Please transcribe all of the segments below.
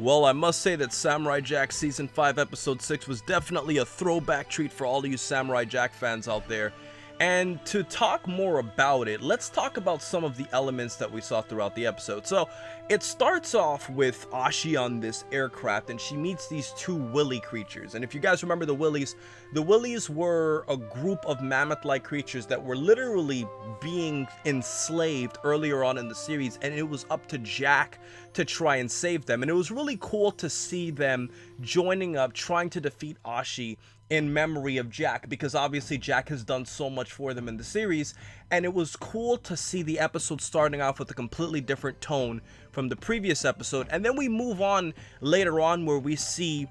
Well, I must say that Samurai Jack Season 5 Episode 6 was definitely a throwback treat for all of you Samurai Jack fans out there. And to talk more about it, let's talk about some of the elements that we saw throughout the episode. So, it starts off with Ashi on this aircraft, and she meets these two willy creatures. And if you guys remember the willies were a group of mammoth-like creatures that were literally being enslaved earlier on in the series, and it was up to Jack to try and save them. And it was really cool to see them joining up, trying to defeat Ashi in memory of Jack, because obviously Jack has done so much for them in the series, and it was cool to see the episode starting off with a completely different tone from the previous episode. And then we move on later on where we see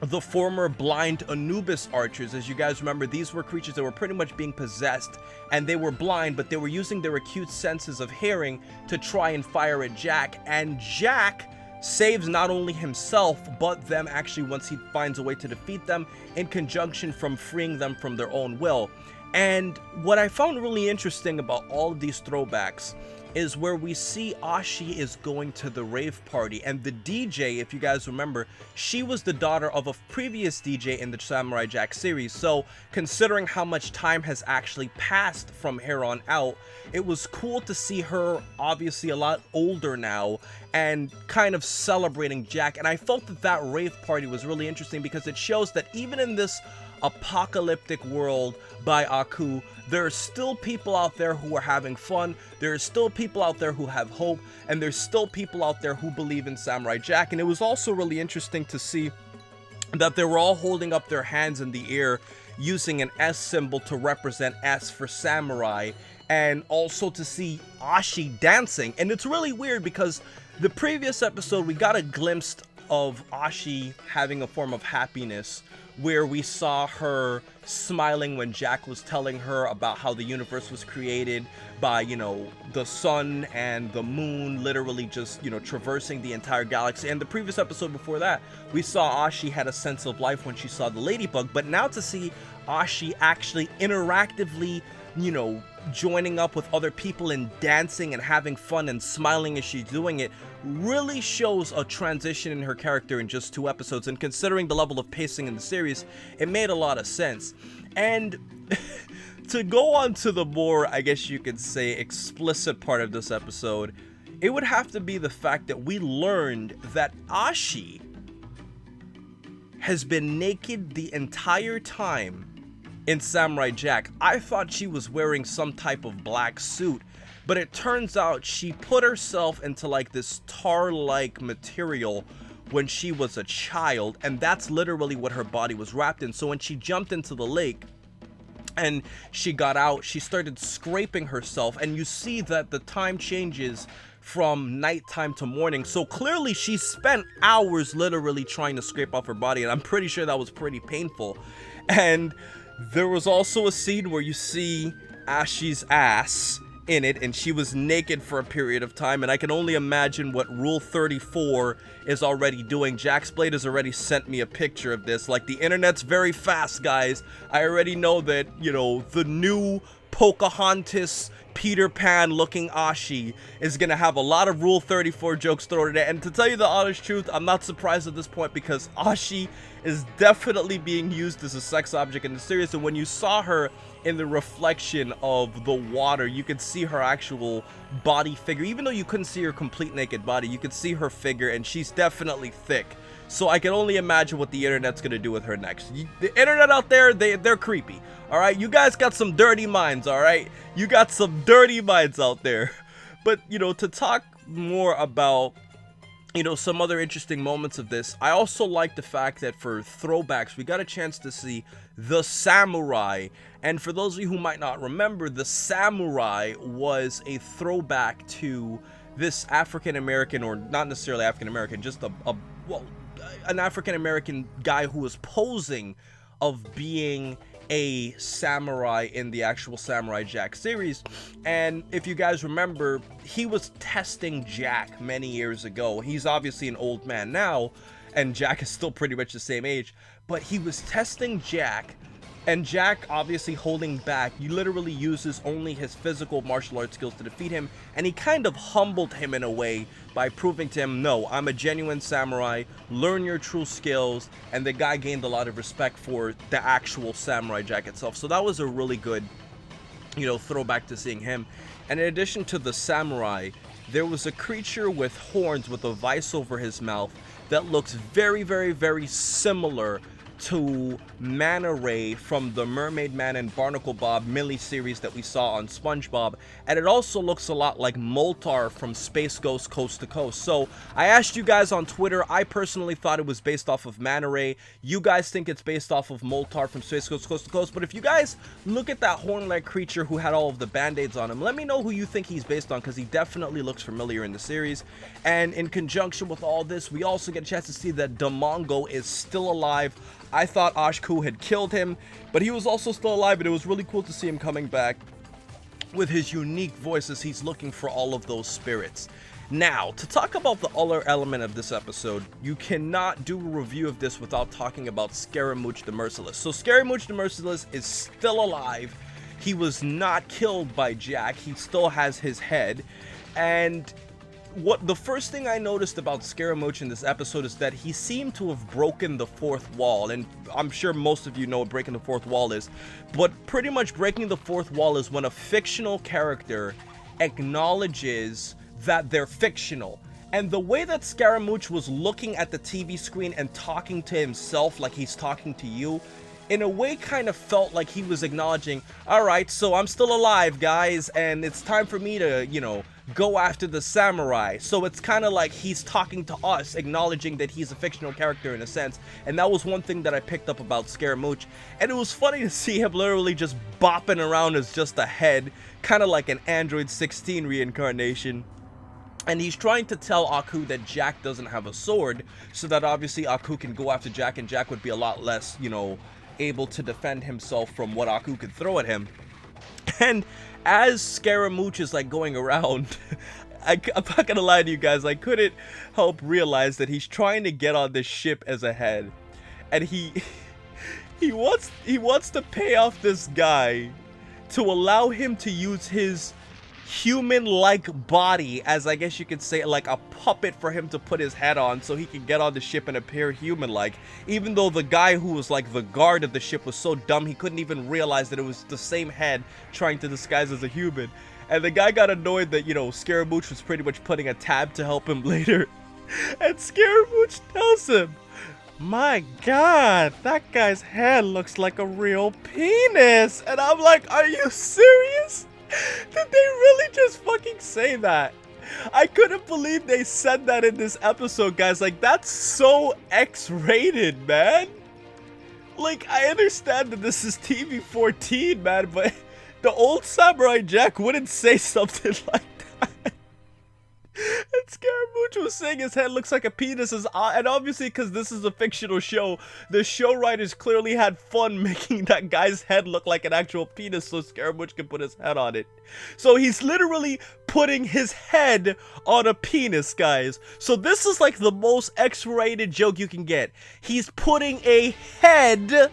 the former blind Anubis archers. As you guys remember, these were creatures that were pretty much being possessed, and they were blind, but they were using their acute senses of hearing to try and fire at Jack, and Jack saves not only himself but them actually once he finds a way to defeat them, in conjunction from freeing them from their own will. And what I found really interesting about all of these throwbacks is where we see Ashi is going to the rave party, and the DJ, if you guys remember, she was the daughter of a previous DJ in the Samurai Jack series. So considering how much time has actually passed from here on out, it was cool to see her obviously a lot older now and kind of celebrating Jack. And I felt that that rave party was really interesting because it shows that even in this apocalyptic world by Aku, there are still people out there who are having fun, there are still people out there who have hope, and there's still people out there who believe in Samurai Jack. And it was also really interesting to see that they were all holding up their hands in the air using an S symbol to represent S for samurai, and also to see Ashi dancing. And it's really weird because the previous episode we got a glimpse of Ashi having a form of happiness, where we saw her smiling when Jack was telling her about how the universe was created by, you know, the sun and the moon literally just, you know, traversing the entire galaxy. And the previous episode before that, we saw Ashi had a sense of life when she saw the ladybug. But now to see Ashi actually interactively, you know, joining up with other people and dancing and having fun and smiling as she's doing it, really shows a transition in her character in just 2 episodes. And considering the level of pacing in the series, it made a lot of sense. And to go on to the more, I guess you could say, explicit part of this episode, it would have to be the fact that we learned that Ashi has been naked the entire time in Samurai Jack. I thought she was wearing some type of black suit, but it turns out she put herself into like this tar-like material when she was a child, and that's literally what her body was wrapped in. So when she jumped into the lake and she got out, she started scraping herself, and you see that the time changes from nighttime to morning. So clearly she spent hours literally trying to scrape off her body, and I'm pretty sure that was pretty painful. And there was also a scene where you see Ashi's ass in it, and she was naked for a period of time, and I can only imagine what Rule 34 is already doing. JaxBlade has already sent me a picture of this. Like, the internet's very fast, guys. I already know that, you know, the new Pocahontas Peter Pan looking Ashi is gonna have a lot of Rule 34 jokes thrown in it. And to tell you the honest truth, I'm not surprised at this point, because Ashi is definitely being used as a sex object in the series. And when you saw her in the reflection of the water, you could see her actual body figure. Even though you couldn't see her complete naked body, you could see her figure, and she's definitely thick. So I can only imagine what the internet's gonna do with her next. The internet out there, they're creepy. Alright, you guys got some dirty minds, alright? You got some dirty minds out there. But, you know, to talk more about, you know, some other interesting moments of this, I also like the fact that for throwbacks, we got a chance to see the samurai. And for those of you who might not remember, the samurai was a throwback to this African-American, or not necessarily African-American, just an African-American guy who was posing of being a samurai in the actual Samurai Jack series. And if you guys remember, he was testing Jack many years ago. He's obviously an old man now, and Jack is still pretty much the same age, but he was testing Jack And Jack, obviously holding back, he literally uses only his physical martial arts skills to defeat him, and he kind of humbled him in a way by proving to him, no, I'm a genuine samurai, learn your true skills, and the guy gained a lot of respect for the actual Samurai Jack itself. So that was a really good, you know, throwback to seeing him. And in addition to the samurai, there was a creature with horns with a vice over his mouth that looks very, very, very similar to Manta Ray from the Mermaid Man and Barnacle Bob mini-series that we saw on SpongeBob, and it also looks a lot like Moltar from Space Ghost Coast to Coast. So I asked you guys on Twitter, I personally thought it was based off of Manta Ray. You guys think it's based off of Moltar from Space Ghost Coast to Coast, but if you guys look at that horn-like creature who had all of the band-aids on him, let me know who you think he's based on, because he definitely looks familiar in the series. And in conjunction with all this, we also get a chance to see that Damongo is still alive. I thought Ashku had killed him, but he was also still alive, and it was really cool to see him coming back with his unique voice as he's looking for all of those spirits. Now, to talk about the other element of this episode, you cannot do a review of this without talking about Scaramouche the Merciless. So Scaramouche the Merciless is still alive. He was not killed by Jack. He still has his head, and what the first thing I noticed about Scaramouche in this episode is that he seemed to have broken the fourth wall, and I'm sure most of you know what breaking the fourth wall is, but pretty much breaking the fourth wall is when a fictional character acknowledges that they're fictional. And the way that Scaramouche was looking at the TV screen and talking to himself like he's talking to you, in a way kind of felt like he was acknowledging, alright, so I'm still alive, guys, and it's time for me to, you know, go after the samurai. So it's kind of like he's talking to us, acknowledging that he's a fictional character in a sense. And that was one thing that I picked up about Scaramouche. And it was funny to see him literally just bopping around as just a head, kind of like an Android 16 reincarnation. And he's trying to tell Aku that Jack doesn't have a sword, so that obviously Aku can go after Jack, and Jack would be a lot less, you know, able to defend himself from what Aku could throw at him. And as Scaramouche is like going around, I'm not gonna lie to you guys, I couldn't help realize that he's trying to get on this ship as a head, and he wants to pay off this guy to allow him to use his human-like body as, I guess you could say, like a puppet for him to put his head on so he can get on the ship and appear human-like, even though the guy who was like the guard of the ship was so dumb he couldn't even realize that it was the same head trying to disguise as a human. And the guy got annoyed that, you know, Scaramouche was pretty much putting a tab to help him later, and Scaramouche tells him, my god, that guy's head looks like a real penis. And I'm like, are you serious? Did they really just fucking say that? I couldn't believe they said that in this episode, guys. Like, that's so X-rated, man. Like, I understand that this is TV-14, man, but the old Samurai Jack wouldn't say something like that. And Scaramouche was saying his head looks like a penis, and obviously because this is a fictional show, the show writers clearly had fun making that guy's head look like an actual penis so Scaramouche can put his head on it. So he's literally putting his head on a penis, guys. So this is like the most X-rated joke you can get. He's putting a head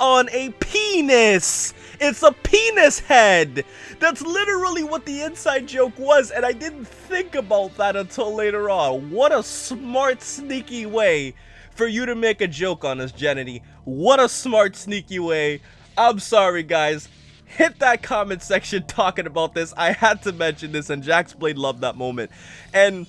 on a penis. It's a penis head. That's literally what the inside joke was, and I didn't think about that until later on. What a smart, sneaky way for you to make a joke on us, Jenny. What a smart, sneaky way. I'm sorry, guys. Hit that comment section talking about this. I had to mention this, and JaxBlade loved that moment. And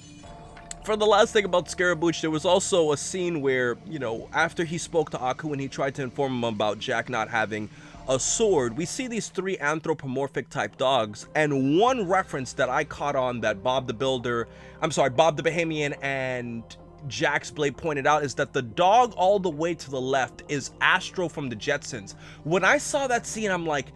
for the last thing about Scaramouche, there was also a scene where, you know, after he spoke to Aku and he tried to inform him about Jack not having a sword, we see these three anthropomorphic type dogs, and one reference that I caught on that Bob the Bahamian and JaxBlade pointed out is that the dog all the way to the left is Astro from the Jetsons. When I saw that scene, I'm like,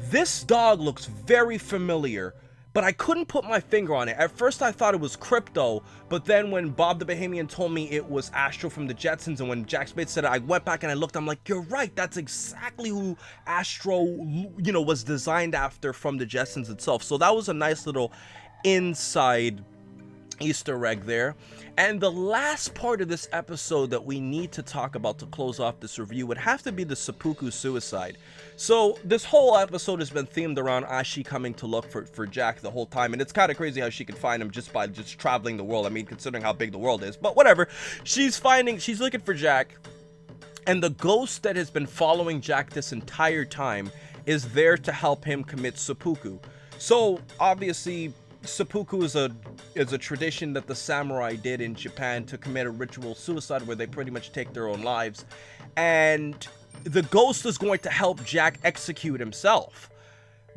this dog looks very familiar, but I couldn't put my finger on it. At first I thought it was Crypto, but then when Bob the Bahamian told me it was Astro from the Jetsons, and when JaxBlade said it, I went back and I looked, I'm like, you're right, that's exactly who Astro, you know, was designed after from the Jetsons itself. So that was a nice little inside Easter egg there. And the last part of this episode that we need to talk about to close off this review would have to be the seppuku suicide. So this whole episode has been themed around Ashi coming to look for Jack the whole time, and it's kind of crazy how she can find him just by traveling the world. I mean, considering how big the world is, but whatever. She's looking for Jack, and the ghost that has been following Jack this entire time is there to help him commit seppuku. So obviously seppuku is a tradition that the samurai did in Japan to commit a ritual suicide where they pretty much take their own lives, and the ghost is going to help Jack execute himself.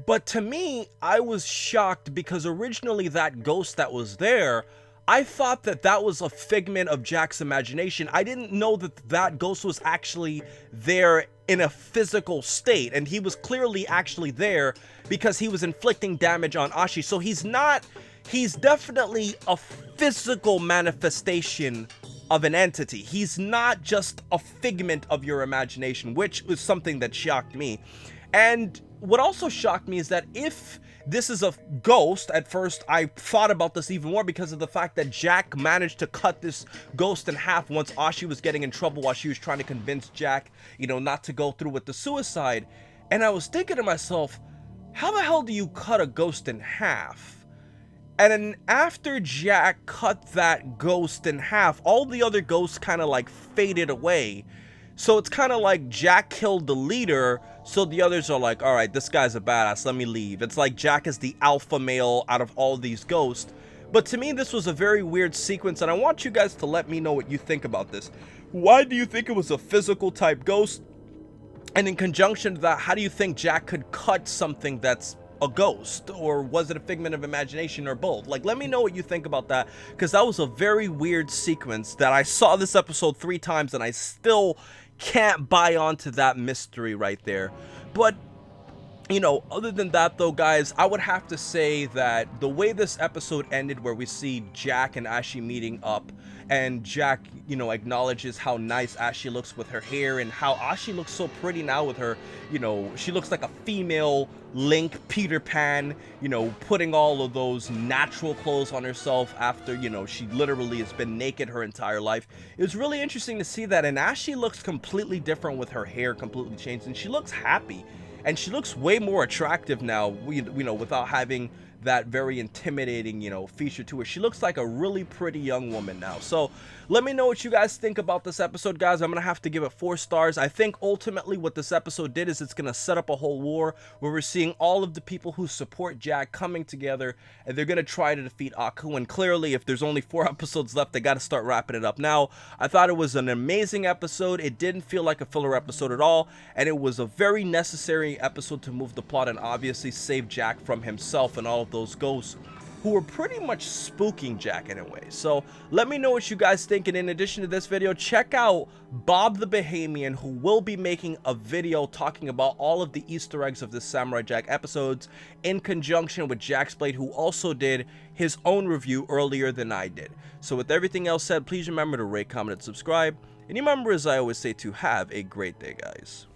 But to me, I was shocked because originally that ghost that was there, I thought that that was a figment of Jack's imagination. I didn't know that that ghost was actually there in a physical state, and he was clearly actually there because he was inflicting damage on Ashi. So he's definitely a physical manifestation of an entity. He's not just a figment of your imagination, which was something that shocked me. And what also shocked me is that if this is a ghost, at first I thought about this even more because of the fact that Jack managed to cut this ghost in half once Ashi was getting in trouble while she was trying to convince Jack, not to go through with the suicide. And I was thinking to myself, how the hell do you cut a ghost in half? And then after Jack cut that ghost in half, all the other ghosts kind of like faded away. So it's kind of like Jack killed the leader, so the others are like, all right, this guy's a badass, let me leave. It's like Jack is the alpha male out of all these ghosts. But to me, this was a very weird sequence, and I want you guys to let me know what you think about this. Why do you think it was a physical type ghost? And in conjunction to that, how do you think Jack could cut something that's a ghost? Or was it a figment of imagination, or both? Like, let me know what you think about that, because that was a very weird sequence that I saw this episode 3 times and I still can't buy onto that mystery right there. But other than that though, guys, I would have to say that the way this episode ended, where we see Jack and Ashi meeting up, and Jack acknowledges how nice Ashi looks with her hair, and how Ashi looks so pretty now with her, she looks like a female Link, Peter Pan, putting all of those natural clothes on herself after, she literally has been naked her entire life. It was really interesting to see that, and Ashi looks completely different with her hair completely changed, and she looks happy. And she looks way more attractive now, without having that very intimidating, feature to her. She looks like a really pretty young woman now. So let me know what you guys think about this episode, guys. I'm going to have to give it 4 stars. I think ultimately what this episode did is it's going to set up a whole war where we're seeing all of the people who support Jack coming together, and they're going to try to defeat Aku. And clearly, if there's only 4 episodes left, they got to start wrapping it up now. I thought it was an amazing episode. It didn't feel like a filler episode at all, and it was a very necessary episode to move the plot and obviously save Jack from himself and all of those ghosts who were pretty much spooking Jack in a way. So let me know what you guys think, and in addition to this video, check out Bob the Bahamian, who will be making a video talking about all of the Easter eggs of the Samurai Jack episodes in conjunction with JaxBlade, who also did his own review earlier than I did. So with everything else said, please remember to rate, comment, and subscribe, and remember, as I always say, to have a great day, guys.